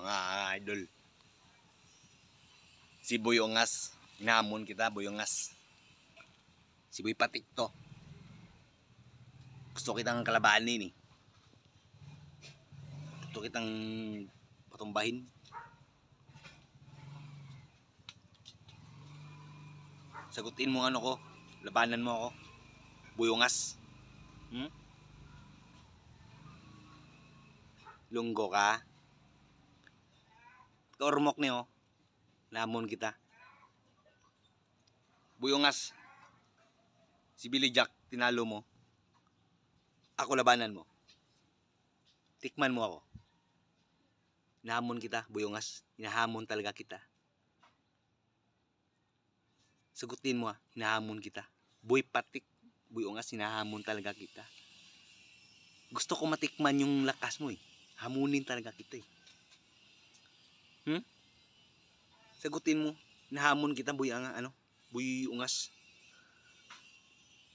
mga idol. Si Boy Ungas, hinahamon kita, Boy Ungas. Si Boy Patik to. Gusto kitang kalabanin eh. Gusto kitang patumbahin. Sagutin mo ano ko, labanan mo ako, Boy Ungas. Lunggo ka. Kaurmok niyo, namon kita. Boy Ungas, si Billy Jack, tinalo mo. Ako labanan mo. Tikman mo ako. Hinahamon kita, Boy Ungas. Hinahamon talaga kita. Sagutin mo hinahamon kita. Boy Patik, Boy Ungas, hinahamon talaga kita. Gusto ko matikman yung lakas mo eh. Hamunin talaga kita eh. Sagutin mo, hinahamon kita, Boy Ungas.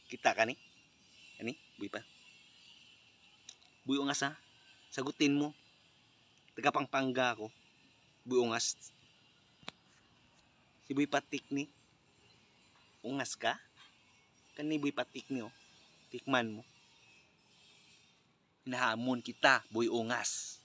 Kita ka ni? Ani? Boy pa? Boy Ungas ha? Sagutin mo. Taga Pampanga ako. Boy Ungas. Si Boy Patik ni. Ungas ka? Kani Boy Patik ni oh. Tikman mo. Hinahamon kita, Boy Ungas.